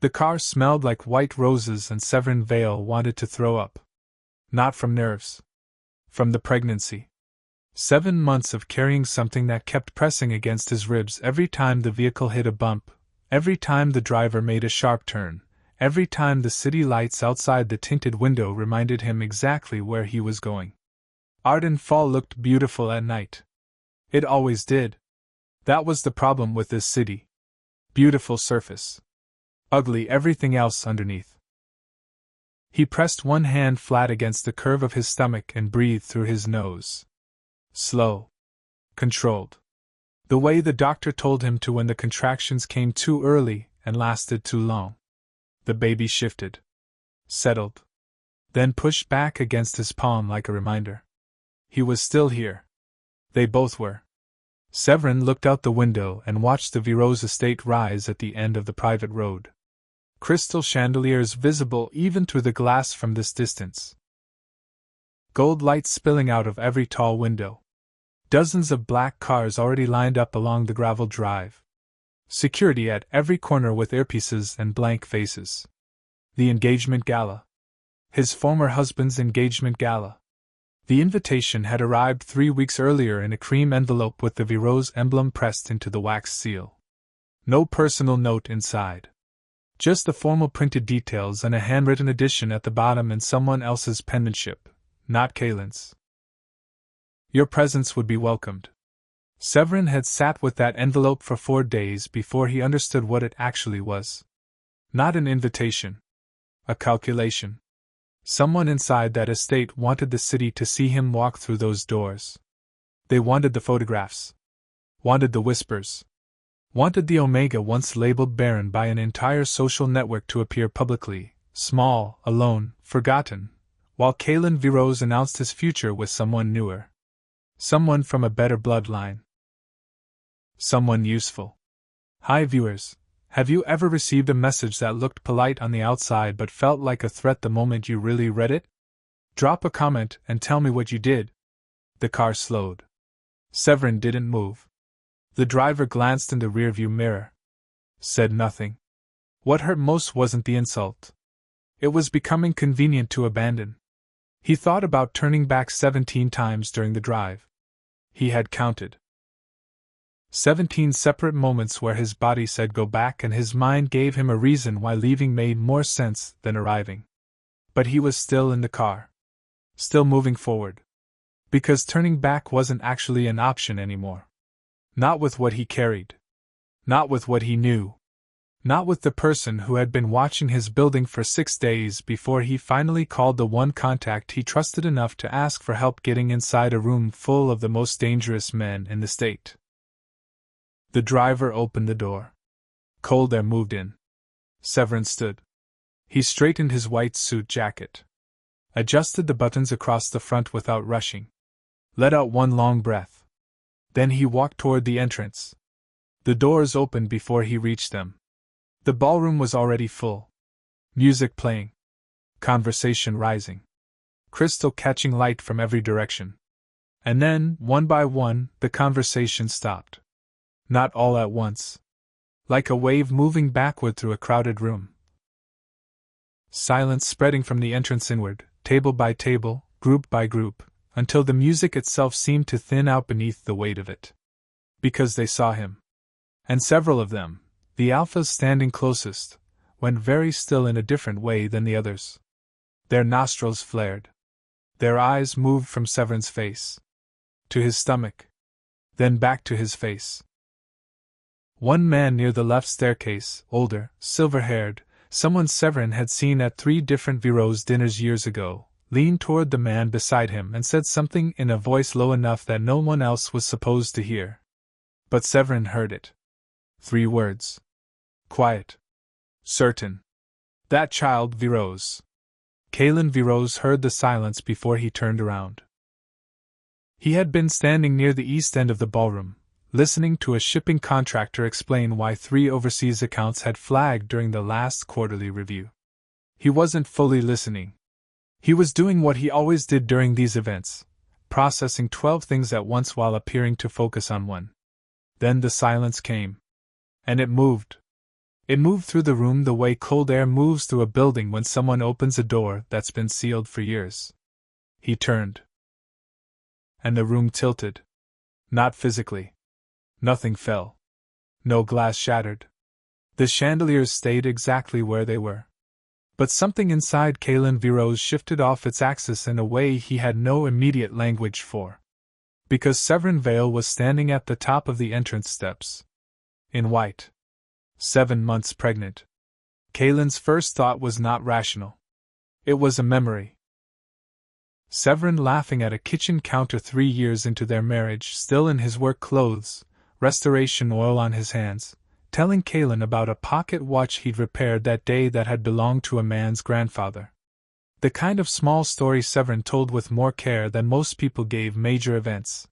The car smelled like white roses and Sevren Vale wanted to throw up. Not from nerves. From the pregnancy. 7 months of carrying something that kept pressing against his ribs every time the vehicle hit a bump, every time the driver made a sharp turn, every time the city lights outside the tinted window reminded him exactly where he was going. Arden Fall looked beautiful at night. It always did. That was the problem with this city. Beautiful surface. Ugly everything else underneath. He pressed one hand flat against the curve of his stomach and breathed through his nose. Slow. Controlled. The way the doctor told him to when the contractions came too early and lasted too long. The baby shifted. Settled. Then pushed back against his palm like a reminder. He was still here. They both were. Sevren looked out the window and watched the Vireaux estate rise at the end of the private road. Crystal chandeliers visible even through the glass from this distance. Gold lights spilling out of every tall window. Dozens of black cars already lined up along the gravel drive. Security at every corner with earpieces and blank faces. The engagement gala. His former husband's engagement gala. The invitation had arrived 3 weeks earlier in a cream envelope with the Vireaux emblem pressed into the wax seal. No personal note inside. Just the formal printed details and a handwritten addition at the bottom in someone else's penmanship, not Caelan's. Your presence would be welcomed. Sevren had sat with that envelope for 4 days before he understood what it actually was. Not an invitation. A calculation. Someone inside that estate wanted the city to see him walk through those doors. They wanted the photographs. Wanted the whispers. Wanted the Omega once labeled Barren by an entire social network to appear publicly, small, alone, forgotten, while Caelan Vireaux announced his future with someone newer. Someone from a better bloodline. Someone useful. Hi viewers, have you ever received a message that looked polite on the outside but felt like a threat the moment you really read it? Drop a comment and tell me what you did. The car slowed. Sevren didn't move. The driver glanced in the rearview mirror. Said nothing. What hurt most wasn't the insult. It was becoming convenient to abandon. He thought about turning back 17 times during the drive. He had counted. 17 separate moments where his body said go back and his mind gave him a reason why leaving made more sense than arriving. But he was still in the car. Still moving forward. Because turning back wasn't actually an option anymore. Not with what he carried. Not with what he knew. Not with the person who had been watching his building for 6 days before he finally called the one contact he trusted enough to ask for help getting inside a room full of the most dangerous men in the state. The driver opened the door. Cold air moved in. Sevren stood. He straightened his white suit jacket. Adjusted the buttons across the front without rushing. Let out one long breath. Then he walked toward the entrance. The doors opened before he reached them. The ballroom was already full. Music playing. Conversation rising. Crystal catching light from every direction. And then, one by one, the conversation stopped. Not all at once. Like a wave moving backward through a crowded room. Silence spreading from the entrance inward, table by table, group by group, until the music itself seemed to thin out beneath the weight of it. Because they saw him. And several of them, the alphas standing closest, went very still in a different way than the others. Their nostrils flared. Their eyes moved from Sevren's face. To his stomach. Then back to his face. One man near the left staircase, older, silver-haired, someone Sevren had seen at 3 different Vireaux dinners years ago, leaned toward the man beside him and said something in a voice low enough that no one else was supposed to hear. But Sevren heard it. 3 words. Quiet. Certain. That child Vireaux. Caelan Vireaux heard the silence before he turned around. He had been standing near the east end of the ballroom, listening to a shipping contractor explain why 3 overseas accounts had flagged during the last quarterly review. He wasn't fully listening. He was doing what he always did during these events, processing 12 things at once while appearing to focus on one. Then the silence came. And it moved. It moved through the room the way cold air moves through a building when someone opens a door that's been sealed for years. He turned. And the room tilted. Not physically. Nothing fell. No glass shattered. The chandeliers stayed exactly where they were. But something inside Caelan Vireaux shifted off its axis in a way he had no immediate language for. Because Sevren Vale was standing at the top of the entrance steps. In white. 7 months pregnant. Caelan's first thought was not rational. It was a memory. Sevren laughing at a kitchen counter 3 years into their marriage, still in his work clothes, restoration oil on his hands, telling Caelan about a pocket watch he'd repaired that day that had belonged to a man's grandfather. The kind of small story Sevren told with more care than most people gave major events.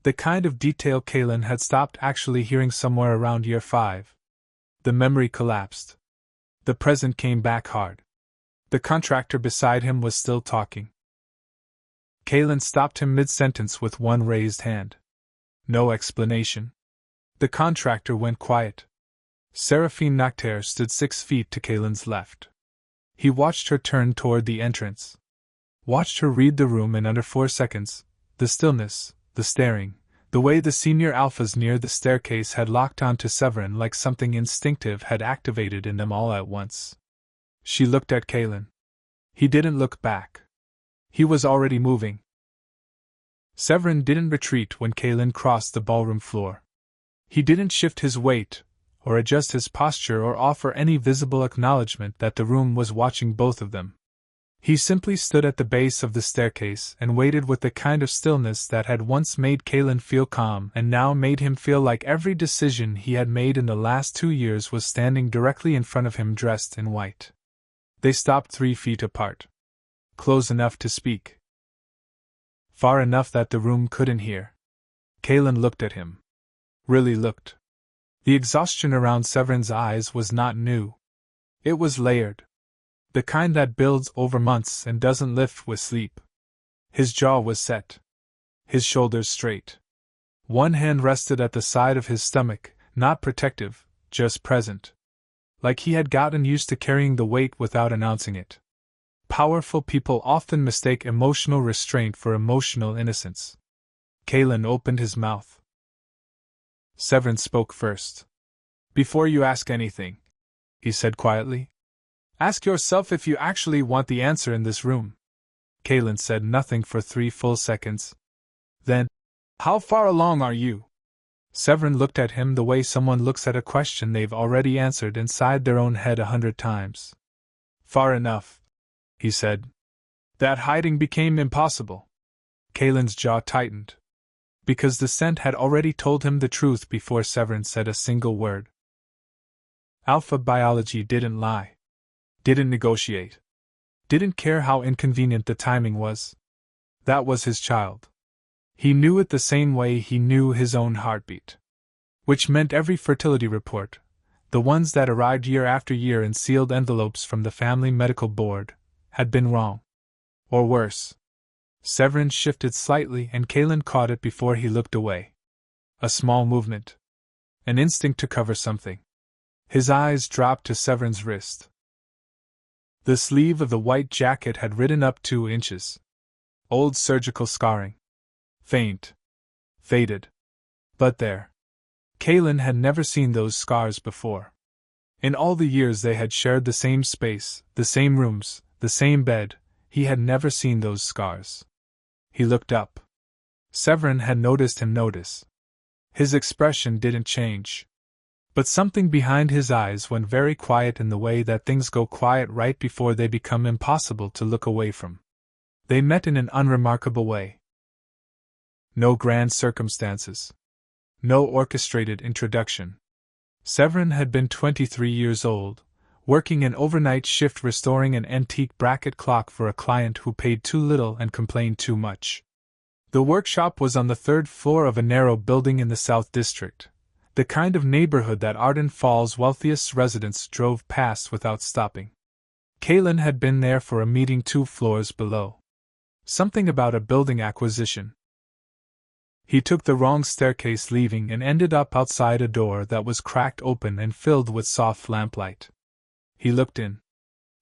The kind of detail Caelan had stopped actually hearing somewhere around year 5. The memory collapsed. The present came back hard. The contractor beside him was still talking. Caelan stopped him mid-sentence with one raised hand. No explanation. The contractor went quiet. Seraphine Noctaire stood 6 feet to Caelan's left. He watched her turn toward the entrance. Watched her read the room in under 4 seconds, the stillness, the staring, the way the senior alphas near the staircase had locked onto Sevren like something instinctive had activated in them all at once. She looked at Caelan. He didn't look back. He was already moving. Sevren didn't retreat when Caelan crossed the ballroom floor. He didn't shift his weight, or adjust his posture or offer any visible acknowledgement that the room was watching both of them. He simply stood at the base of the staircase and waited with the kind of stillness that had once made Caelan feel calm and now made him feel like every decision he had made in the last 2 years was standing directly in front of him dressed in white. They stopped 3 feet apart. Close enough to speak. Far enough that the room couldn't hear. Caelan looked at him. Really looked. The exhaustion around Sevren's eyes was not new. It was layered. The kind that builds over months and doesn't lift with sleep. His jaw was set. His shoulders straight. One hand rested at the side of his stomach, not protective, just present. Like he had gotten used to carrying the weight without announcing it. Powerful people often mistake emotional restraint for emotional innocence. Caelan opened his mouth. Sevren spoke first. Before you ask anything, he said quietly, ask yourself if you actually want the answer in this room. Caelan said nothing for 3 full seconds. Then, how far along are you? Sevren looked at him the way someone looks at a question they've already answered inside their own head 100 times. Far enough, he said. That hiding became impossible. Caelan's jaw tightened. Because the scent had already told him the truth before Sevren said a single word. Alpha biology didn't lie. Didn't negotiate. Didn't care how inconvenient the timing was. That was his child. He knew it the same way he knew his own heartbeat. Which meant every fertility report, the ones that arrived year after year in sealed envelopes from the family medical board, had been wrong. Or worse. Sevren shifted slightly and Caelan caught it before he looked away. A small movement. An instinct to cover something. His eyes dropped to Sevren's wrist. The sleeve of the white jacket had ridden up 2 inches. Old surgical scarring. Faint. Faded. But there. Caelan had never seen those scars before. In all the years they had shared the same space, the same rooms, the same bed, he had never seen those scars. He looked up. Sevren had noticed him notice. His expression didn't change. But something behind his eyes went very quiet in the way that things go quiet right before they become impossible to look away from. They met in an unremarkable way. No grand circumstances. No orchestrated introduction. Sevren had been 23 years old, working an overnight shift restoring an antique bracket clock for a client who paid too little and complained too much. The workshop was on the 3rd floor of a narrow building in the South District, the kind of neighborhood that Arden Falls' wealthiest residents drove past without stopping. Caelan had been there for a meeting 2 floors below. Something about a building acquisition. He took the wrong staircase, leaving, and ended up outside a door that was cracked open and filled with soft lamplight. He looked in.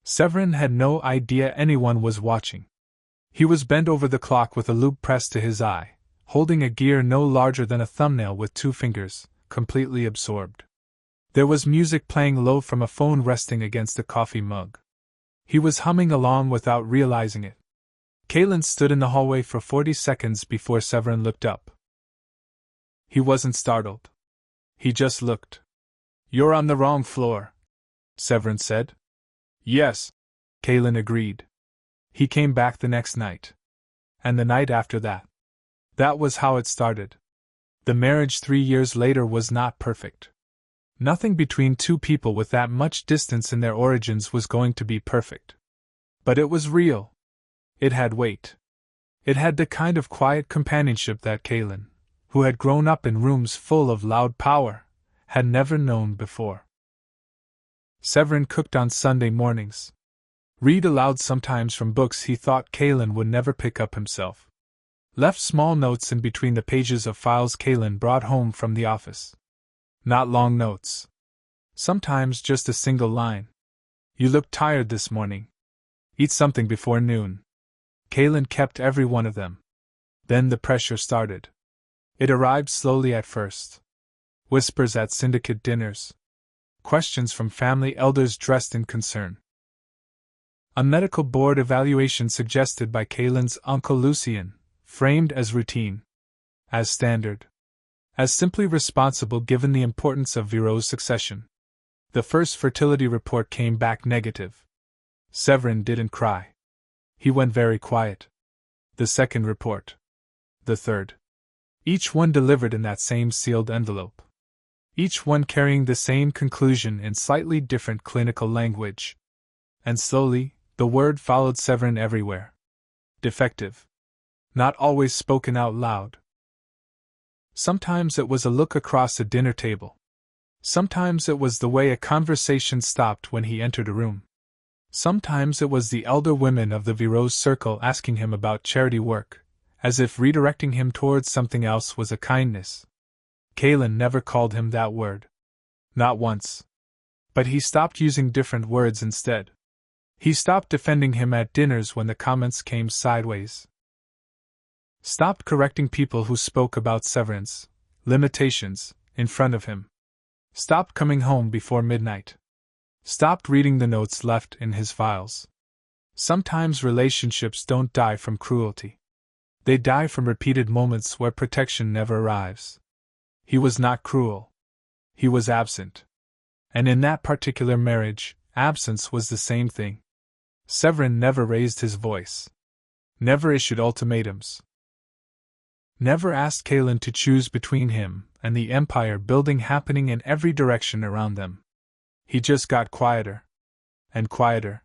Sevren had no idea anyone was watching. He was bent over the clock with a loupe pressed to his eye, holding a gear no larger than a thumbnail with 2 fingers, completely absorbed. There was music playing low from a phone resting against a coffee mug. He was humming along without realizing it. Caelan stood in the hallway for 40 seconds before Sevren looked up. He wasn't startled. He just looked. "You're on the wrong floor," Sevren said. "Yes," Caelan agreed. He came back the next night. And the night after that. That was how it started. The marriage 3 years later was not perfect. Nothing between two people with that much distance in their origins was going to be perfect. But it was real. It had weight. It had the kind of quiet companionship that Caelan, who had grown up in rooms full of loud power, had never known before. Sevren cooked on Sunday mornings. Read aloud sometimes from books he thought Caelan would never pick up himself. Left small notes in between the pages of files Caelan brought home from the office. Not long notes. Sometimes just a single line. "You look tired this morning. Eat something before noon." Caelan kept every one of them. Then the pressure started. It arrived slowly at first. Whispers at syndicate dinners. Questions from family elders dressed in concern. A medical board evaluation suggested by Caelan's uncle Lucien, framed as routine, as standard, as simply responsible given the importance of Vireaux' succession. The first fertility report came back negative. Sevren didn't cry. He went very quiet. The second report. The third. Each one delivered in that same sealed envelope. Each one carrying the same conclusion in slightly different clinical language. And slowly, the word followed Sevren everywhere. Defective. Not always spoken out loud. Sometimes it was a look across a dinner table. Sometimes it was the way a conversation stopped when he entered a room. Sometimes it was the elder women of the Vireaux circle asking him about charity work, as if redirecting him towards something else was a kindness. Caelan never called him that word. Not once. But he stopped using different words instead. He stopped defending him at dinners when the comments came sideways. Stopped correcting people who spoke about Sevren's limitations in front of him. Stopped coming home before midnight. Stopped reading the notes left in his files. Sometimes relationships don't die from cruelty. They die from repeated moments where protection never arrives. He was not cruel. He was absent. And in that particular marriage, absence was the same thing. Sevren never raised his voice. Never issued ultimatums. Never asked Caelan to choose between him and the empire building happening in every direction around them. He just got quieter. And quieter.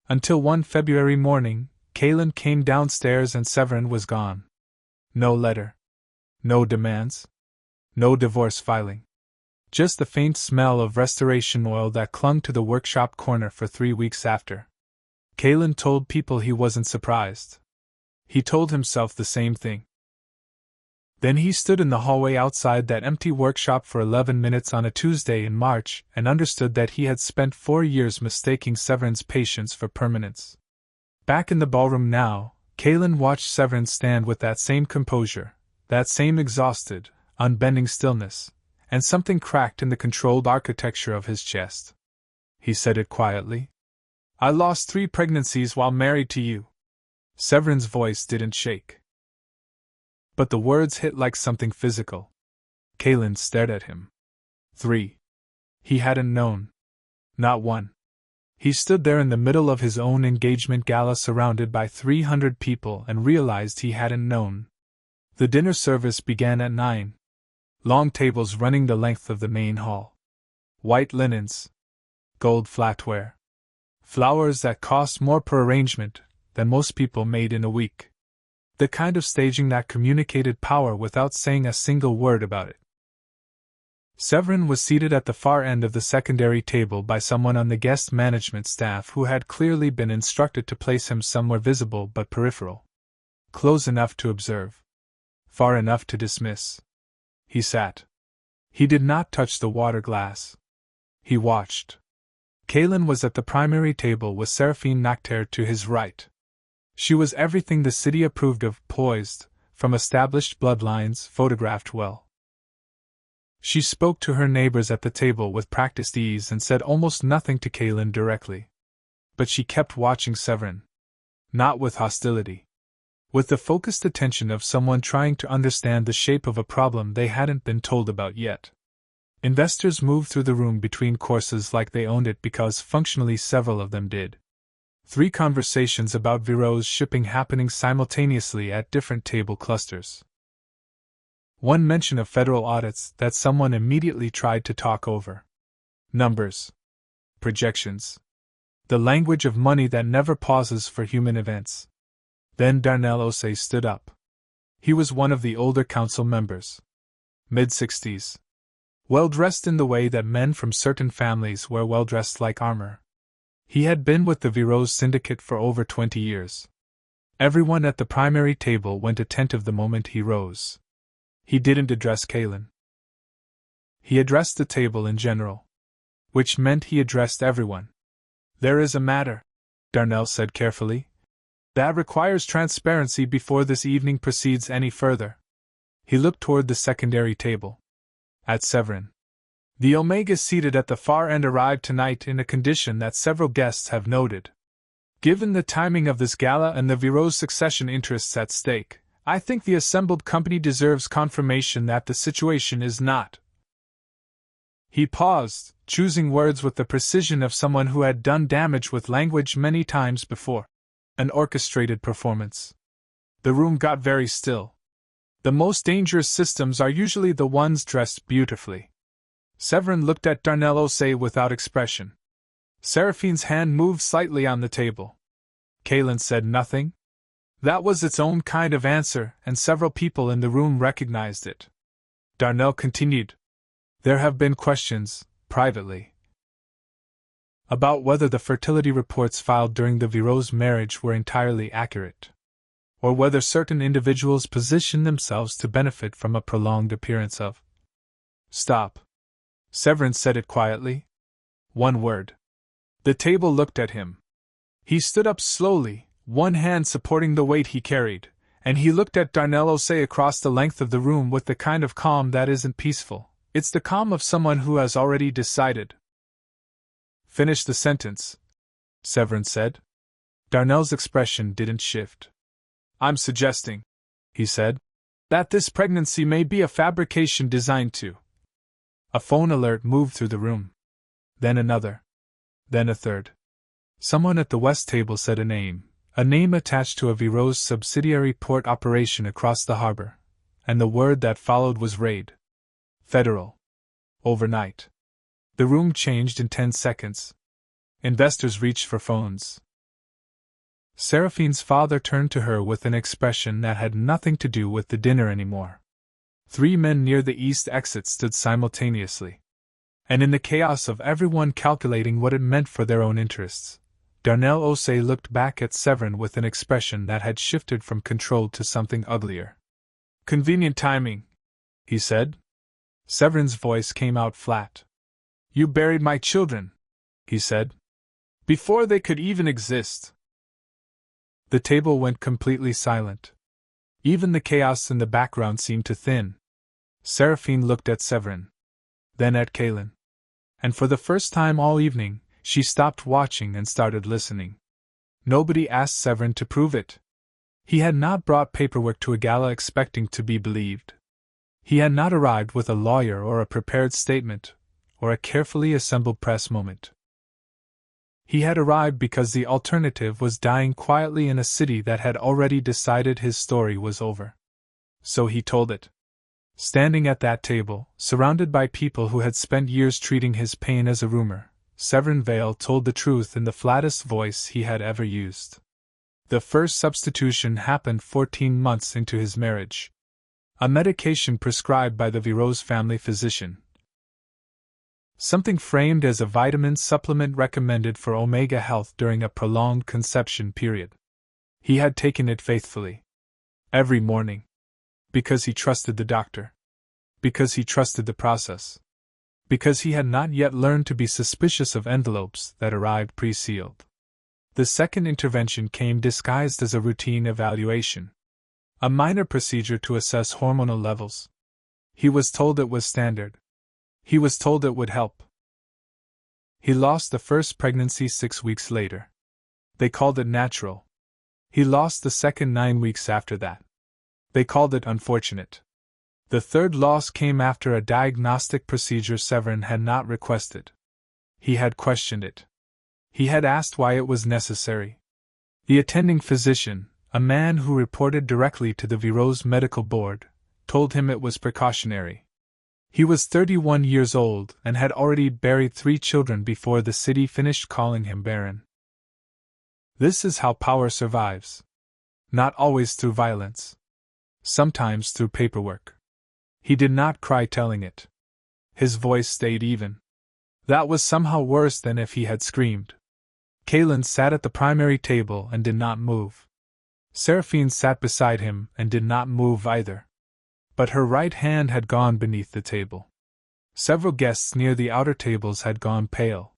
Until one February morning, Caelan came downstairs and Sevren was gone. No letter. No demands. No divorce filing. Just the faint smell of restoration oil that clung to the workshop corner for 3 weeks after. Caelan told people he wasn't surprised. He told himself the same thing. Then he stood in the hallway outside that empty workshop for 11 minutes on a Tuesday in March and understood that he had spent 4 years mistaking Sevren's patience for permanence. Back in the ballroom now, Caelan watched Sevren stand with that same composure, that same exhausted, unbending stillness, and something cracked in the controlled architecture of his chest. He said it quietly. "I lost 3 pregnancies while married to you." Sevren's voice didn't shake. But the words hit like something physical. Caelan stared at him. 3. He hadn't known. Not one. He stood there in the middle of his own engagement gala surrounded by 300 people and realized he hadn't known. The dinner service began at 9. Long tables running the length of the main hall. White linens. Gold flatware. Flowers that cost more per arrangement than most people made in a week. The kind of staging that communicated power without saying a single word about it. Sevren was seated at the far end of the secondary table by someone on the guest management staff who had clearly been instructed to place him somewhere visible but peripheral. Close enough to observe. Far enough to dismiss. He sat. He did not touch the water glass. He watched. Caelan was at the primary table with Seraphine Nocturne to his right. She was everything the city approved of, poised, from established bloodlines, photographed well. She spoke to her neighbors at the table with practiced ease and said almost nothing to Caelan directly. But she kept watching Sevren. Not with hostility. With the focused attention of someone trying to understand the shape of a problem they hadn't been told about yet. Investors moved through the room between courses like they owned it because functionally several of them did. 3 conversations about Vireaux's shipping happening simultaneously at different table clusters. 1 mention of federal audits that someone immediately tried to talk over. Numbers. Projections. The language of money that never pauses for human events. Then Darnell Osei stood up. He was one of the older council members. Mid-60s. Well-dressed in the way that men from certain families were well-dressed like armor. He had been with the Vireaux syndicate for over 20 years. Everyone at the primary table went attentive the moment he rose. He didn't address Caelan. He addressed the table in general. Which meant he addressed everyone. There is a matter, Darnell said carefully, that requires transparency before this evening proceeds any further. He looked toward the secondary table. At Sevren. The Omega seated at the far end arrived tonight in a condition that several guests have noted. Given the timing of this gala and the Vireaux succession interests at stake, I think the assembled company deserves confirmation that the situation is not. He paused, choosing words with the precision of someone who had done damage with language many times before. An orchestrated performance. The room got very still. The most dangerous systems are usually the ones dressed beautifully. Sevren looked at Darnell Osei without expression. Seraphine's hand moved slightly on the table. Caelan said nothing. That was its own kind of answer, and several people in the room recognized it. Darnell continued. There have been questions, privately, about whether the fertility reports filed during the Vireaux' marriage were entirely accurate, or whether certain individuals positioned themselves to benefit from a prolonged appearance of. Stop. Sevren said it quietly. 1 word. The table looked at him. He stood up slowly, one hand supporting the weight he carried, and he looked at Darnell Osei across the length of the room with the kind of calm that isn't peaceful. It's the calm of someone who has already decided. Finish the sentence, Sevren said. Darnell's expression didn't shift. I'm suggesting, he said, that this pregnancy may be a fabrication designed to. A phone alert moved through the room. Then another. Then a third. Someone at the west table said a name attached to a Vireaux subsidiary port operation across the harbor, and the word that followed was raid. Federal. Overnight. The room changed in 10 seconds. Investors reached for phones. Seraphine's father turned to her with an expression that had nothing to do with the dinner anymore. 3 men near the east exit stood simultaneously. And in the chaos of everyone calculating what it meant for their own interests, Darnell Osei looked back at Sevren with an expression that had shifted from controlled to something uglier. Convenient timing, he said. Sevren's voice came out flat. You buried my children, he said, before they could even exist. The table went completely silent. Even the chaos in the background seemed to thin. Seraphine looked at Sevren, then at Caelan. And for the first time all evening, she stopped watching and started listening. Nobody asked Sevren to prove it. He had not brought paperwork to a gala expecting to be believed. He had not arrived with a lawyer or a prepared statement, or a carefully assembled press moment. He had arrived because the alternative was dying quietly in a city that had already decided his story was over. So he told it. Standing at that table, surrounded by people who had spent years treating his pain as a rumor, Sevren Vale told the truth in the flattest voice he had ever used. The first substitution happened 14 months into his marriage. A medication prescribed by the Vireaux family physician. Something framed as a vitamin supplement recommended for Omega health during a prolonged conception period. He had taken it faithfully. Every morning. Because he trusted the doctor. Because he trusted the process. Because he had not yet learned to be suspicious of envelopes that arrived pre-sealed. The second intervention came disguised as a routine evaluation. A minor procedure to assess hormonal levels. He was told it was standard. He was told it would help. He lost the first pregnancy 6 weeks later. They called it natural. He lost the second 9 weeks after that. They called it unfortunate. The third loss came after a diagnostic procedure Sevren had not requested. He had questioned it. He had asked why it was necessary. The attending physician, a man who reported directly to the Vireaux medical board, told him it was precautionary. He was 31 years old and had already buried 3 children before the city finished calling him Barren. This is how power survives. Not always through violence. Sometimes through paperwork. He did not cry telling it. His voice stayed even. That was somehow worse than if he had screamed. Caelan sat at the primary table and did not move. Seraphine sat beside him and did not move either. But her right hand had gone beneath the table. Several guests near the outer tables had gone pale.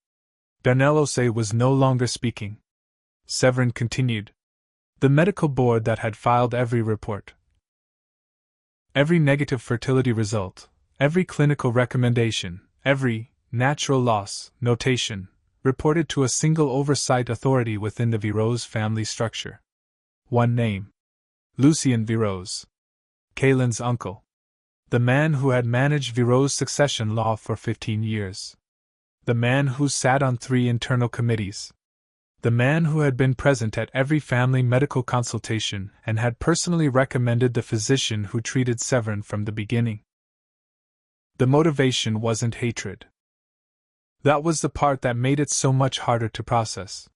Bernelose was no longer speaking. Sevren continued. The medical board that had filed every report, every negative fertility result, every clinical recommendation, every natural loss notation, reported to a single oversight authority within the Vireaux family structure. One name. Lucien Vireaux. Caelan's uncle. The man who had managed Vireaux' succession law for 15 years. The man who sat on 3 internal committees. The man who had been present at every family medical consultation and had personally recommended the physician who treated Sevren from the beginning. The motivation wasn't hatred. That was the part that made it so much harder to process.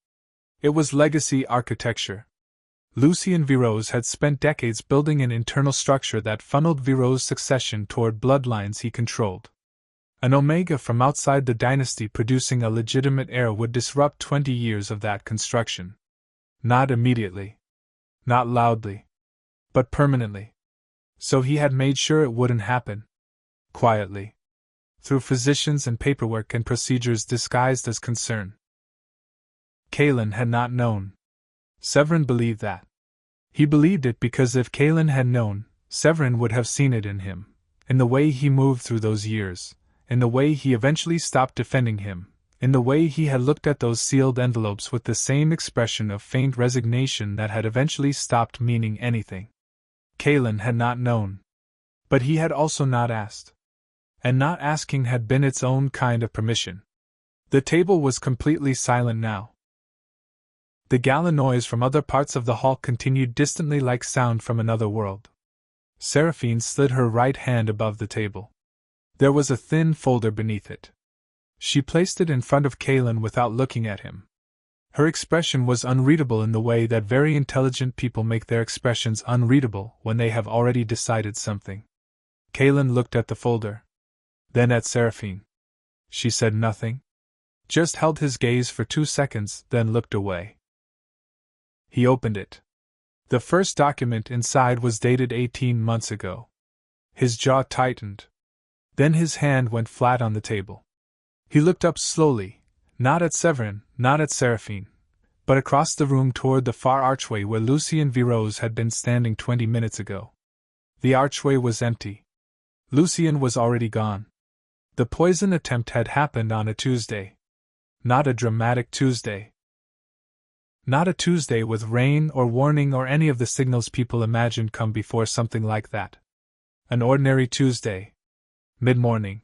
It was legacy architecture. Lucien Vireaux had spent decades building an internal structure that funneled Vireaux' succession toward bloodlines he controlled. An omega from outside the dynasty producing a legitimate heir would disrupt 20 years of that construction. Not immediately. Not loudly. But permanently. So he had made sure it wouldn't happen. Quietly. Through physicians and paperwork and procedures disguised as concern. Caelan had not known. Sevren believed that. He believed it because if Caelan had known, Sevren would have seen it in him, in the way he moved through those years, in the way he eventually stopped defending him, in the way he had looked at those sealed envelopes with the same expression of faint resignation that had eventually stopped meaning anything. Caelan had not known. But he had also not asked. And not asking had been its own kind of permission. The table was completely silent now. The gala noise from other parts of the hall continued distantly like sound from another world. Seraphine slid her right hand above the table. There was a thin folder beneath it. She placed it in front of Caelan without looking at him. Her expression was unreadable in the way that very intelligent people make their expressions unreadable when they have already decided something. Caelan looked at the folder. Then at Seraphine. She said nothing. Just held his gaze for 2 seconds, then looked away. He opened it. The first document inside was dated 18 months ago. His jaw tightened. Then his hand went flat on the table. He looked up slowly, not at Sevren, not at Seraphine, but across the room toward the far archway where Lucien Vireaux had been standing 20 minutes ago. The archway was empty. Lucien was already gone. The poison attempt had happened on a Tuesday. Not a dramatic Tuesday. Not a Tuesday with rain or warning or any of the signals people imagine come before something like that. An ordinary Tuesday. Mid-morning.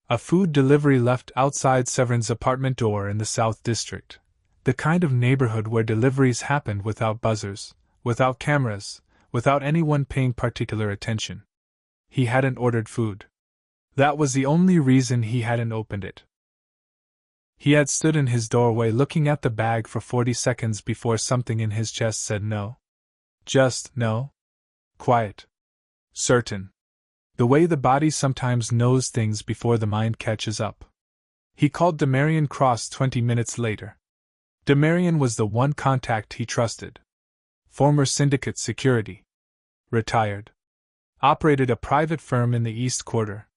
A food delivery left outside Sevren's apartment door in the South District. The kind of neighborhood where deliveries happened without buzzers, without cameras, without anyone paying particular attention. He hadn't ordered food. That was the only reason he hadn't opened it. He had stood in his doorway looking at the bag for 40 seconds before something in his chest said no. Just no. Quiet. Certain. The way the body sometimes knows things before the mind catches up. He called Demarion Cross 20 minutes later. Demarion was the one contact he trusted. Former syndicate security. Retired. operated a private firm in the East Quarter.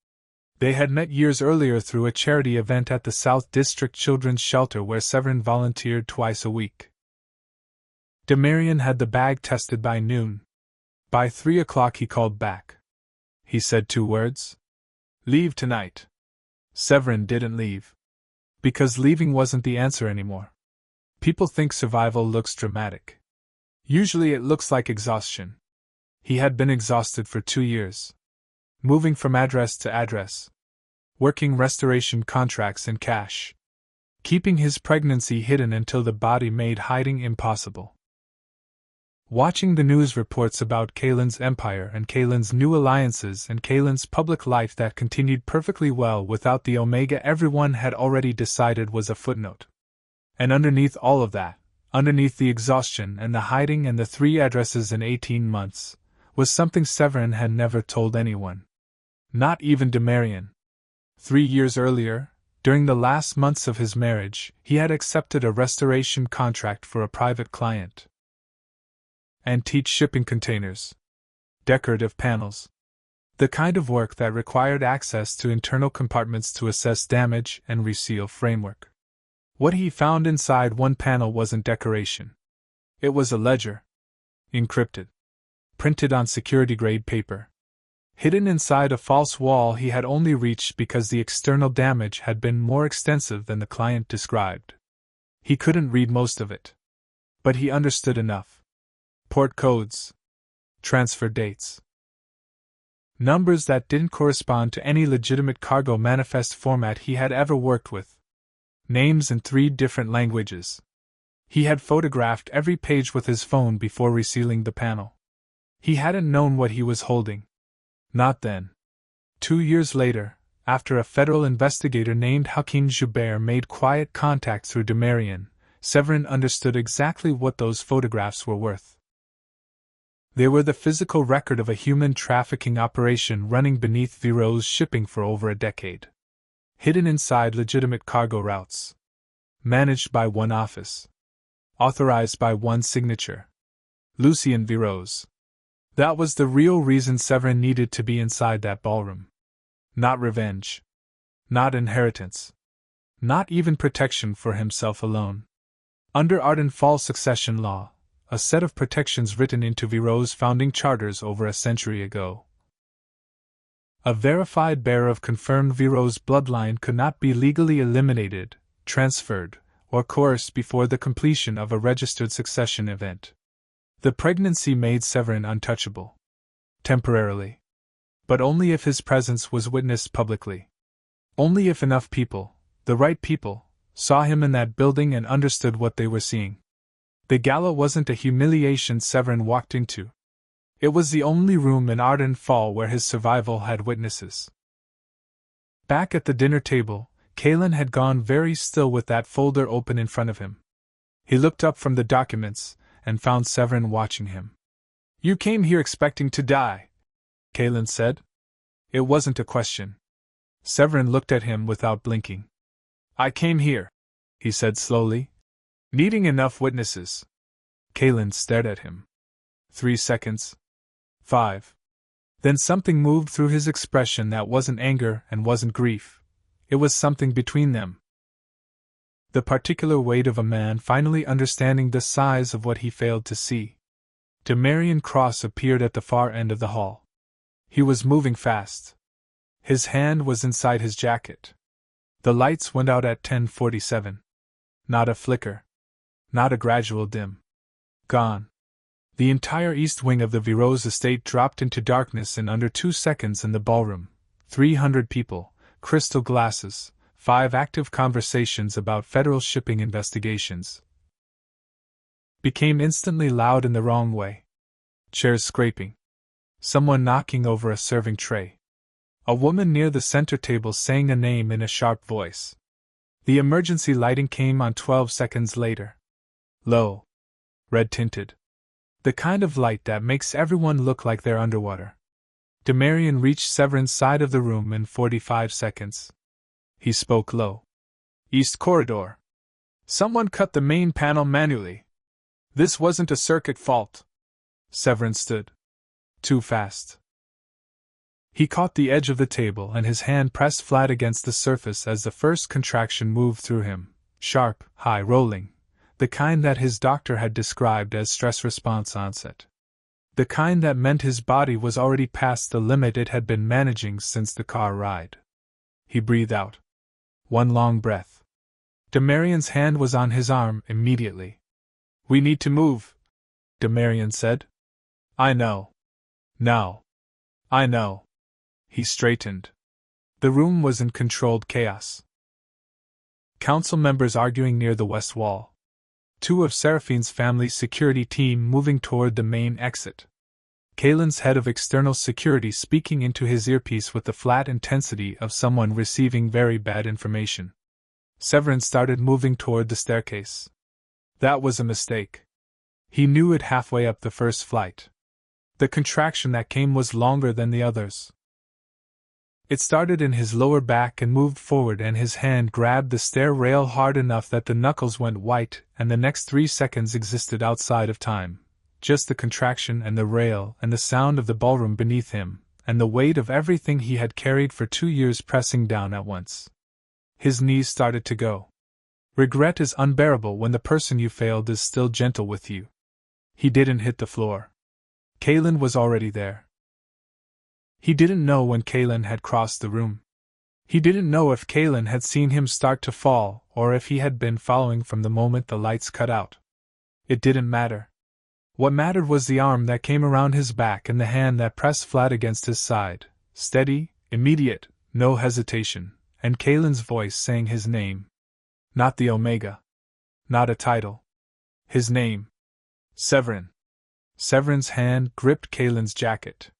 They had met years earlier through a charity event at the South District Children's Shelter where Sevren volunteered twice a week. Demarion had the bag tested by noon. By 3 o'clock he called back. He said 2 words. Leave tonight. Sevren didn't leave. Because leaving wasn't the answer anymore. People think survival looks dramatic. Usually it looks like exhaustion. He had been exhausted for 2 years. Moving from address to address. Working restoration contracts in cash. Keeping his pregnancy hidden until the body made hiding impossible. Watching the news reports about Caelan's empire and Caelan's new alliances and Caelan's public life that continued perfectly well without the Omega everyone had already decided was a footnote. And underneath all of that, underneath the exhaustion and the hiding and the 3 addresses in 18 months, was something Sevren had never told anyone. Not even Demarion. 3 years earlier, during the last months of his marriage, he had accepted a restoration contract for a private client. Antique shipping containers. Decorative panels. The kind of work that required access to internal compartments to assess damage and reseal framework. What he found inside one panel wasn't decoration. It was a ledger. Encrypted. Printed on security-grade paper. Hidden inside a false wall he had only reached because the external damage had been more extensive than the client described. He couldn't read most of it. But he understood enough. Port codes. Transfer dates. Numbers that didn't correspond to any legitimate cargo manifest format he had ever worked with. Names in 3 different languages. He had photographed every page with his phone before resealing the panel. He hadn't known what he was holding. Not then. 2 years later, after a federal investigator named Hakim Joubert made quiet contact through Demarion, Sevren understood exactly what those photographs were worth. They were the physical record of a human trafficking operation running beneath Vireaux's shipping for over a decade. Hidden inside legitimate cargo routes. Managed by one office. Authorized by one signature. Lucien Vireaux's. That was the real reason Sevren needed to be inside that ballroom. Not revenge. Not inheritance. Not even protection for himself alone. Under Ardenfall succession law, a set of protections written into Vireaux's founding charters over a century ago. A verified bearer of confirmed Vireaux's bloodline could not be legally eliminated, transferred, or coerced before the completion of a registered succession event. The pregnancy made Sevren untouchable. Temporarily. But only if his presence was witnessed publicly. Only if enough people, the right people, saw him in that building and understood what they were seeing. The gala wasn't a humiliation Sevren walked into. It was the only room in Ardenfall where his survival had witnesses. Back at the dinner table, Caelan had gone very still with that folder open in front of him. He looked up from the documents, and found Sevren watching him. You came here expecting to die, Caelan said. It wasn't a question. Sevren looked at him without blinking. I came here, he said slowly, needing enough witnesses. Caelan stared at him. 3 seconds. 5. Then something moved through his expression that wasn't anger and wasn't grief. It was something between them. The particular weight of a man finally understanding the size of what he failed to see. Demarion Cross appeared at the far end of the hall. He was moving fast. His hand was inside his jacket. The lights went out at 10:47. Not a flicker. Not a gradual dim. Gone. The entire east wing of the Vireaux estate dropped into darkness in under 2 seconds in the ballroom. 300 people, crystal glasses, 5 active conversations about federal shipping investigations. Became instantly loud in the wrong way. Chairs scraping. Someone knocking over a serving tray. A woman near the center table saying a name in a sharp voice. The emergency lighting came on 12 seconds later. Low. Red-tinted. The kind of light that makes everyone look like they're underwater. Demarion reached Sevren's side of the room in 45 seconds. He spoke low. East corridor. Someone cut the main panel manually. This wasn't a circuit fault. Sevren stood. Too fast. He caught the edge of the table and his hand pressed flat against the surface as the first contraction moved through him, sharp, high-rolling, the kind that his doctor had described as stress response onset. The kind that meant his body was already past the limit it had been managing since the car ride. He breathed out. One long breath. Demarian's hand was on his arm immediately. "We need to move," Demarian said. "I know. Now. I know." He straightened. The room was in controlled chaos. Council members arguing near the west wall. Two of Seraphine's family's security team moving toward the main exit. Caelan's head of external security speaking into his earpiece with the flat intensity of someone receiving very bad information. Sevren started moving toward the staircase. That was a mistake. He knew it halfway up the first flight. The contraction that came was longer than the others. It started in his lower back and moved forward, and his hand grabbed the stair rail hard enough that the knuckles went white, and the next 3 seconds existed outside of time. Just the contraction and the rail and the sound of the ballroom beneath him, and the weight of everything he had carried for 2 years pressing down at once. His knees started to go. Regret is unbearable when the person you failed is still gentle with you. He didn't hit the floor. Caelan was already there. He didn't know when Caelan had crossed the room. He didn't know if Caelan had seen him start to fall, or if he had been following from the moment the lights cut out. It didn't matter. What mattered was the arm that came around his back and the hand that pressed flat against his side, steady, immediate, no hesitation, and Caelan's voice saying his name. Not the Omega. Not a title. His name. Sevren. Sevren's hand gripped Caelan's jacket.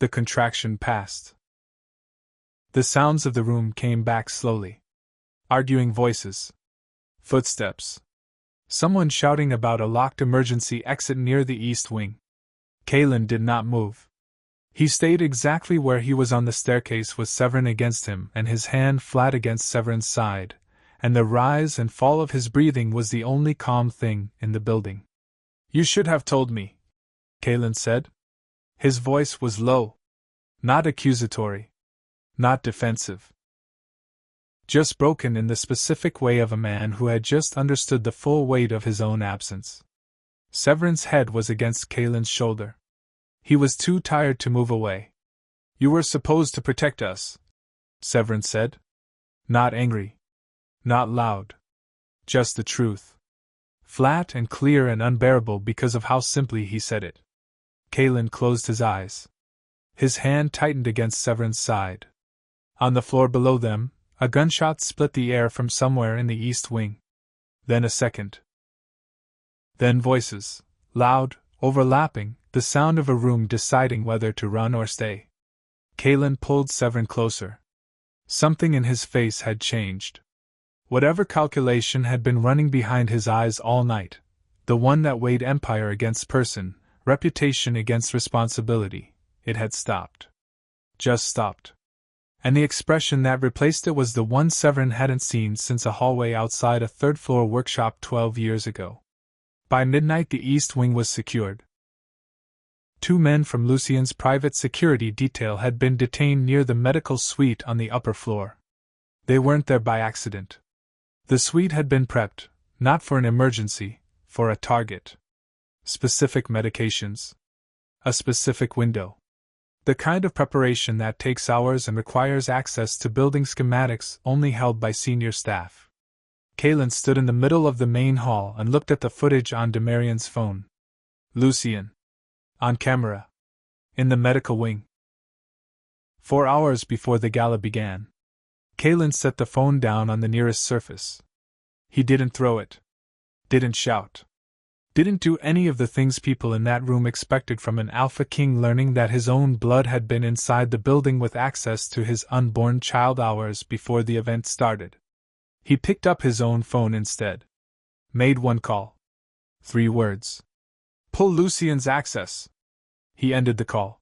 The contraction passed. The sounds of the room came back slowly. Arguing voices. Footsteps. Someone shouting about a locked emergency exit near the east wing. Caelan did not move. He stayed exactly where he was on the staircase with Sevren against him and his hand flat against Sevren's side, and the rise and fall of his breathing was the only calm thing in the building. "You should have told me," Caelan said. His voice was low. Not accusatory. Not defensive. Just broken in the specific way of a man who had just understood the full weight of his own absence. Sevren's head was against Caelan's shoulder. He was too tired to move away. "You were supposed to protect us," Sevren said. Not angry. Not loud. Just the truth. Flat and clear and unbearable because of how simply he said it. Caelan closed his eyes. His hand tightened against Sevren's side. On the floor below them, a gunshot split the air from somewhere in the east wing. Then a second. Then voices, loud, overlapping, the sound of a room deciding whether to run or stay. Caelan pulled Sevren closer. Something in his face had changed. Whatever calculation had been running behind his eyes all night, the one that weighed empire against person, reputation against responsibility, it had stopped. Just stopped. And the expression that replaced it was the one Sevren hadn't seen since a hallway outside a third-floor workshop 12 years ago. By midnight the east wing was secured. 2 men from Lucien's private security detail had been detained near the medical suite on the upper floor. They weren't there by accident. The suite had been prepped, not for an emergency, for a target. Specific medications. A specific window. The kind of preparation that takes hours and requires access to building schematics only held by senior staff. Caelan stood in the middle of the main hall and looked at the footage on Demarian's phone. Lucien. On camera. In the medical wing. 4 hours before the gala began. Caelan set the phone down on the nearest surface. He didn't throw it. Didn't shout. Didn't do any of the things people in that room expected from an alpha king learning that his own blood had been inside the building with access to his unborn child hours before the event started. He picked up his own phone instead. Made 1 call. 3 words. Pull Lucien's access. He ended the call.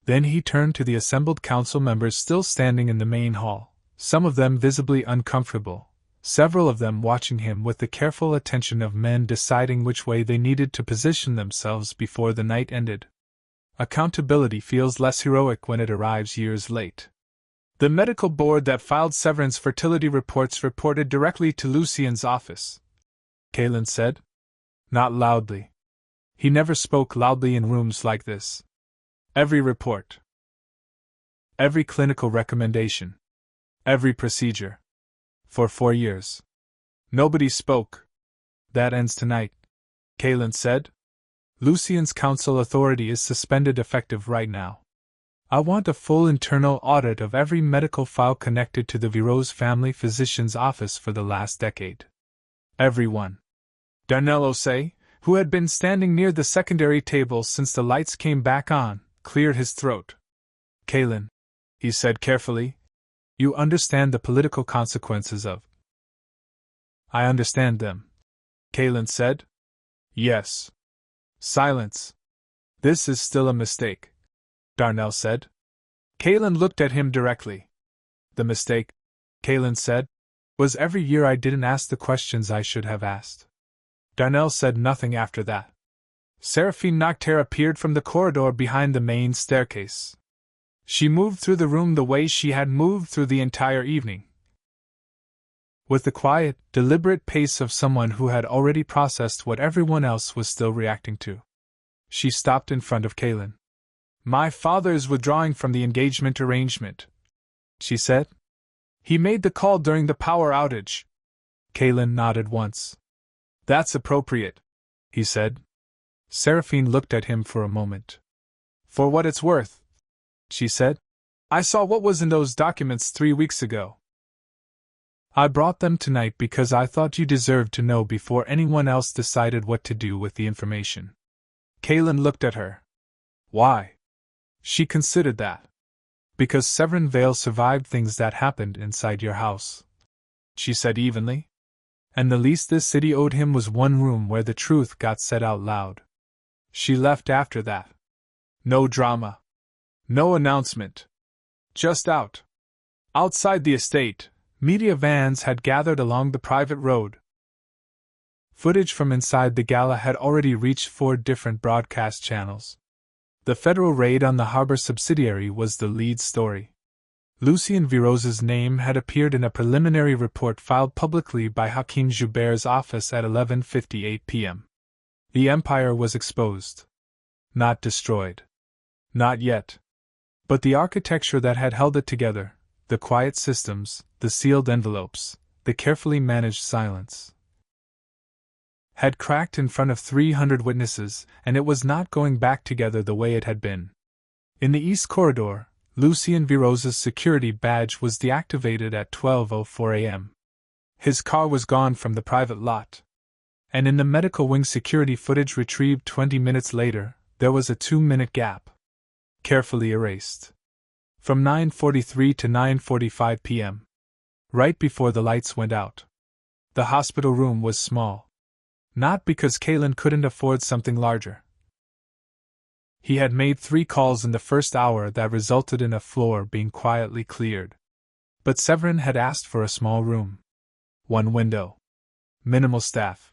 Then he turned to the assembled council members still standing in the main hall, some of them visibly uncomfortable, several of them watching him with the careful attention of men deciding which way they needed to position themselves before the night ended. Accountability feels less heroic when it arrives years late. The medical board that filed Sevren's fertility reports reported directly to Lucien's office, Caelan said. Not loudly. He never spoke loudly in rooms like this. Every report. Every clinical recommendation. Every procedure. For 4 years. Nobody spoke. That ends tonight, Caelan said. Lucien's counsel authority is suspended effective right now. I want a full internal audit of every medical file connected to the Vireaux family physician's office for the last decade. Everyone. Darnell Osei, who had been standing near the secondary table since the lights came back on, cleared his throat. Caelan, he said carefully, you understand the political consequences of. I understand them, Caelan said. Yes. Silence. This is still a mistake, Darnell said. Caelan looked at him directly. The mistake, Caelan said, was every year I didn't ask the questions I should have asked. Darnell said nothing after that. Seraphine Nocturne appeared from the corridor behind the main staircase. She moved through the room the way she had moved through the entire evening. With the quiet, deliberate pace of someone who had already processed what everyone else was still reacting to. She stopped in front of Caelan. My father is withdrawing from the engagement arrangement, she said. He made the call during the power outage. Caelan nodded once. That's appropriate, he said. Seraphine looked at him for a moment. For what it's worth, she said. I saw what was in those documents 3 weeks ago. I brought them tonight because I thought you deserved to know before anyone else decided what to do with the information. Caelan looked at her. Why? She considered that. Because Sevren Vale survived things that happened inside your house, she said evenly. And the least this city owed him was one room where the truth got said out loud. She left after that. No drama. No announcement. Just out. Outside the estate, media vans had gathered along the private road. Footage from inside the gala had already reached 4 different broadcast channels. The federal raid on the harbor subsidiary was the lead story. Lucien Vireaux's name had appeared in a preliminary report filed publicly by Hakim Joubert's office at 11:58 p.m. The empire was exposed. Not destroyed. Not yet. But the architecture that had held it together, the quiet systems, the sealed envelopes, the carefully managed silence, had cracked in front of 300 witnesses, and it was not going back together the way it had been. In the East Corridor, Lucien Vireaux's security badge was deactivated at 12:04 a.m. His car was gone from the private lot. And in the medical wing security footage retrieved 20 minutes later, there was a 2-minute gap. Carefully erased. From 9:43 to 9:45 p.m. Right before the lights went out. The hospital room was small. Not because Caelan couldn't afford something larger. He had made 3 calls in the first hour that resulted in a floor being quietly cleared. But Sevren had asked for a small room. 1 window. Minimal staff.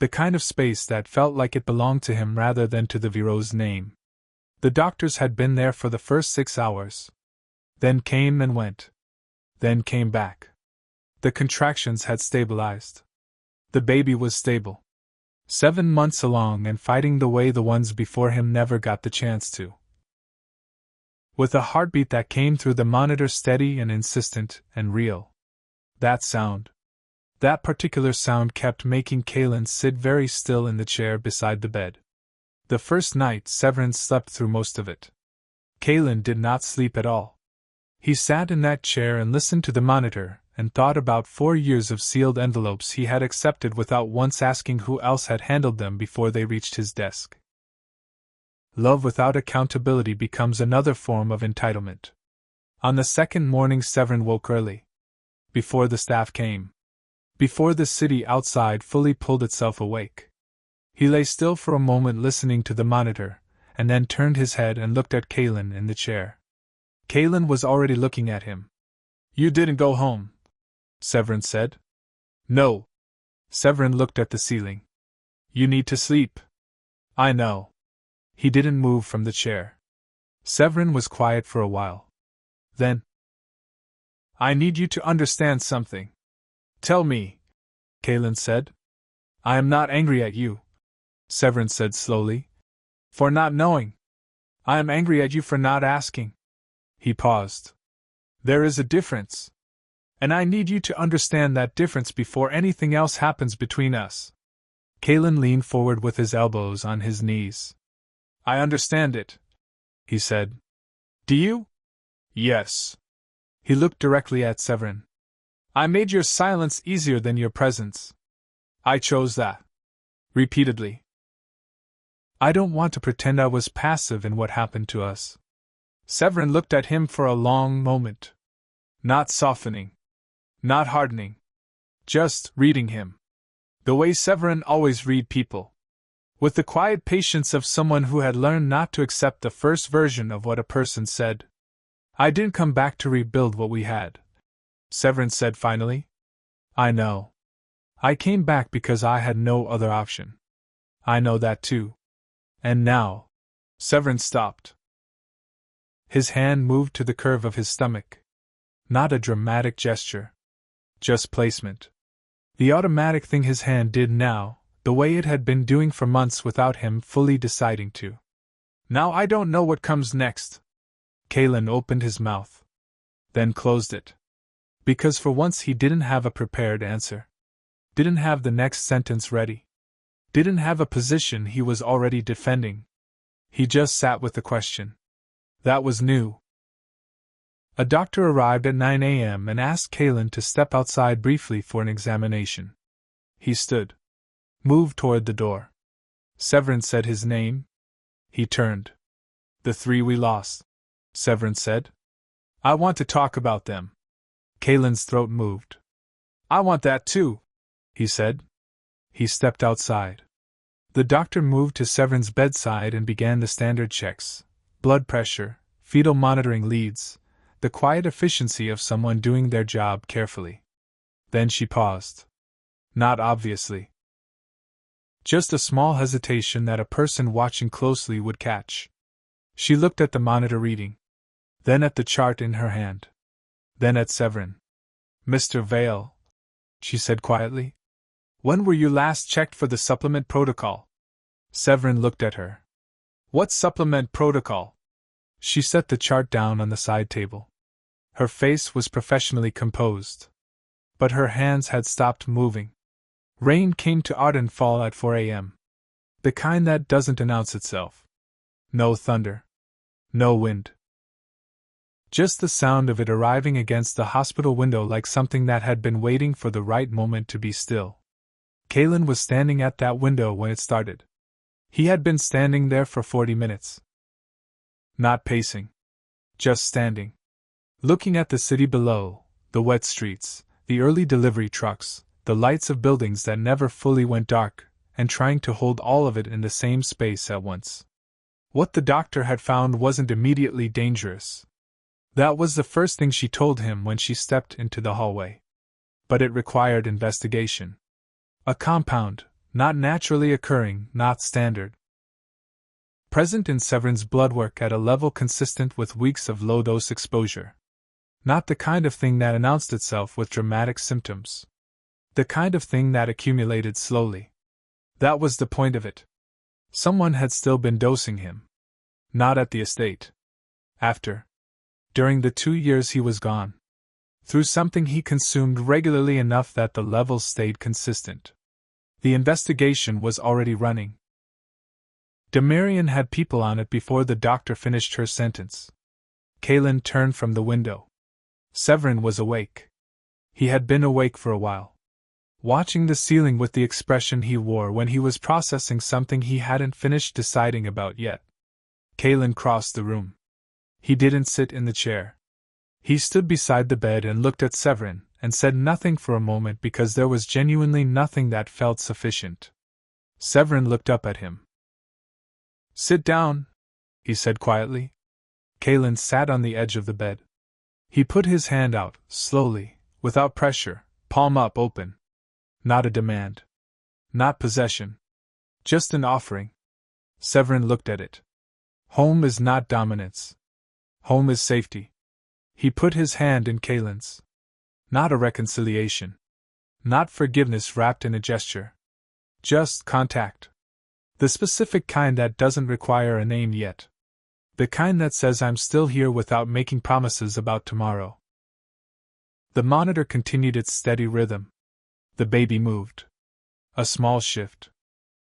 The kind of space that felt like it belonged to him rather than to the Vireaux name. The doctors had been there for the first 6 hours. Then came and went. Then came back. The contractions had stabilized. The baby was stable. 7 months along and fighting the way the ones before him never got the chance to. With a heartbeat that came through the monitor steady and insistent and real. That sound. That particular sound kept making Caelan sit very still in the chair beside the bed. The first night Sevren slept through most of it. Caelan did not sleep at all. He sat in that chair and listened to the monitor, and thought about 4 years of sealed envelopes he had accepted without once asking who else had handled them before they reached his desk. Love without accountability becomes another form of entitlement. On the second morning Sevren woke early. Before the staff came. Before the city outside fully pulled itself awake. He lay still for a moment listening to the monitor, and then turned his head and looked at Caelan in the chair. Caelan was already looking at him. You didn't go home, Sevren said. No. Sevren looked at the ceiling. You need to sleep. I know. He didn't move from the chair. Sevren was quiet for a while. Then, I need you to understand something. Tell me, Caelan said. I am not angry at you, Sevren said slowly, for not knowing. I am angry at you for not asking. He paused. There is a difference. And I need you to understand that difference before anything else happens between us. Caelan leaned forward with his elbows on his knees. I understand it, he said. Do you? Yes. He looked directly at Sevren. I made your silence easier than your presence. I chose that. Repeatedly. I don't want to pretend I was passive in what happened to us. Sevren looked at him for a long moment. Not softening. Not hardening. Just reading him. The way Sevren always read people. With the quiet patience of someone who had learned not to accept the first version of what a person said. I didn't come back to rebuild what we had, Sevren said finally. I know. I came back because I had no other option. I know that too. And now. Sevren stopped. His hand moved to the curve of his stomach. Not a dramatic gesture. Just placement. The automatic thing his hand did now, the way it had been doing for months without him fully deciding to. Now I don't know what comes next. Caelan opened his mouth. Then closed it. Because for once he didn't have a prepared answer. Didn't have the next sentence ready. Didn't have a position he was already defending. He just sat with the question. That was new. A doctor arrived at 9 a.m. and asked Caelan to step outside briefly for an examination. He stood. Moved toward the door. Sevren said his name. He turned. The 3 we lost, Sevren said. I want to talk about them. Caelan's throat moved. I want that too, he said. He stepped outside. The doctor moved to Sevren's bedside and began the standard checks. Blood pressure, fetal monitoring leads, the quiet efficiency of someone doing their job carefully. Then she paused. Not obviously. Just a small hesitation that a person watching closely would catch. She looked at the monitor reading. Then at the chart in her hand. Then at Sevren. Mr. Vale, she said quietly. When were you last checked for the supplement protocol? Sevren looked at her. What supplement protocol? She set the chart down on the side table. Her face was professionally composed. But her hands had stopped moving. Rain came to Arden fall at 4 a.m. The kind that doesn't announce itself. No thunder. No wind. Just the sound of it arriving against the hospital window like something that had been waiting for the right moment to be still. Caelan was standing at that window when it started. He had been standing there for 40 minutes. Not pacing. Just standing. Looking at the city below, the wet streets, the early delivery trucks, the lights of buildings that never fully went dark, and trying to hold all of it in the same space at once. What the doctor had found wasn't immediately dangerous. That was the first thing she told him when she stepped into the hallway. But it required investigation. A compound, not naturally occurring, not standard. Present in Sevren's bloodwork at a level consistent with weeks of low-dose exposure. Not the kind of thing that announced itself with dramatic symptoms. The kind of thing that accumulated slowly. That was the point of it. Someone had still been dosing him. Not at the estate. After. During the 2 years he was gone. Through something he consumed regularly enough that the levels stayed consistent. The investigation was already running. Demarian had people on it before the doctor finished her sentence. Caelan turned from the window. Sevren was awake. He had been awake for a while. Watching the ceiling with the expression he wore when he was processing something he hadn't finished deciding about yet. Caelan crossed the room. He didn't sit in the chair. He stood beside the bed and looked at Sevren, and said nothing for a moment because there was genuinely nothing that felt sufficient. Sevren looked up at him. Sit down, he said quietly. Caelan sat on the edge of the bed. He put his hand out, slowly, without pressure, palm up open. Not a demand. Not possession. Just an offering. Sevren looked at it. Home is not dominance. Home is safety. He put his hand in Caelan's. Not a reconciliation. Not forgiveness wrapped in a gesture. Just contact. The specific kind that doesn't require a name yet. The kind that says I'm still here without making promises about tomorrow. The monitor continued its steady rhythm. The baby moved. A small shift.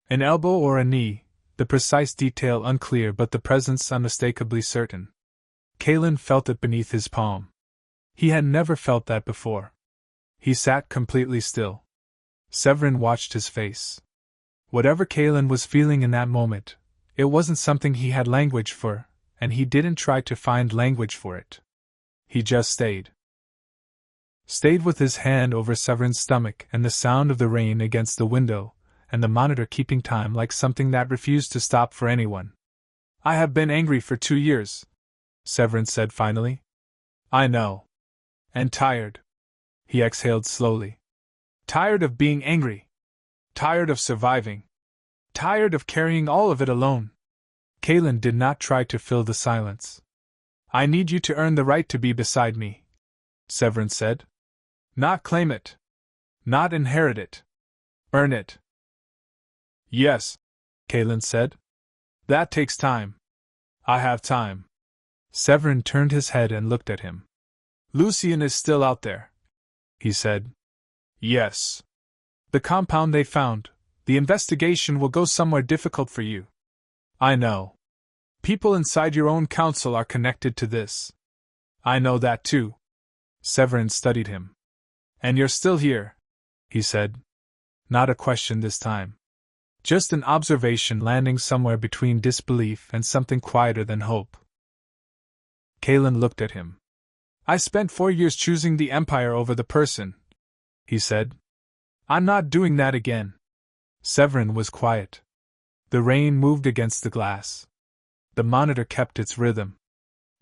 An elbow or a knee, the precise detail unclear but the presence unmistakably certain. Caelan felt it beneath his palm. He had never felt that before. He sat completely still. Sevren watched his face. Whatever Caelan was feeling in that moment, it wasn't something he had language for, and he didn't try to find language for it. He just stayed. Stayed with his hand over Sevren's stomach and the sound of the rain against the window, and the monitor keeping time like something that refused to stop for anyone. I have been angry for 2 years, Sevren said finally. I know. And tired. He exhaled slowly. Tired of being angry. Tired of surviving. Tired of carrying all of it alone. Caelan did not try to fill the silence. I need you to earn the right to be beside me, Sevren said. Not claim it. Not inherit it. Earn it. Yes, Caelan said. That takes time. I have time. Sevren turned his head and looked at him. Lucien is still out there, he said. Yes. The compound they found, the investigation will go somewhere difficult for you. I know. People inside your own council are connected to this. I know that too. Sevren studied him. And you're still here, he said. Not a question this time. Just an observation landing somewhere between disbelief and something quieter than hope. Caelan looked at him. I spent 4 years choosing the Empire over the person, he said. I'm not doing that again. Sevren was quiet. The rain moved against the glass. The monitor kept its rhythm.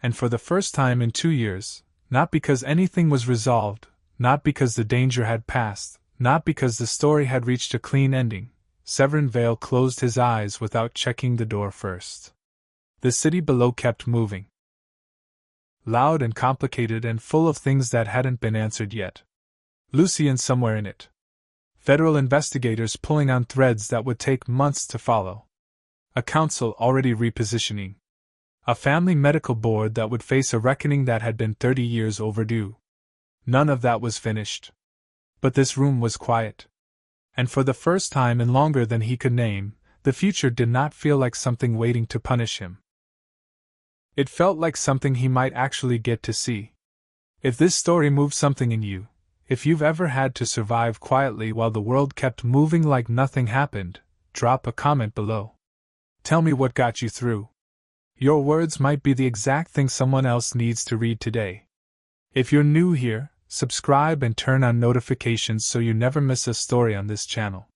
And for the first time in 2 years, not because anything was resolved, not because the danger had passed, not because the story had reached a clean ending, Sevren Vale closed his eyes without checking the door first. The city below kept moving. Loud and complicated and full of things that hadn't been answered yet. Lucien somewhere in it. Federal investigators pulling on threads that would take months to follow. A council already repositioning. A family medical board that would face a reckoning that had been 30 years overdue. None of that was finished. But this room was quiet. And for the first time in longer than he could name, the future did not feel like something waiting to punish him. It felt like something he might actually get to see. If this story moved something in you, if you've ever had to survive quietly while the world kept moving like nothing happened, drop a comment below. Tell me what got you through. Your words might be the exact thing someone else needs to read today. If you're new here, subscribe and turn on notifications so you never miss a story on this channel.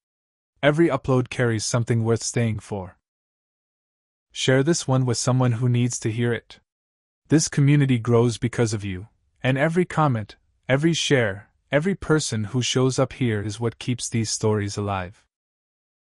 Every upload carries something worth staying for. Share this one with someone who needs to hear it. This community grows because of you, and every comment, every share, every person who shows up here is what keeps these stories alive.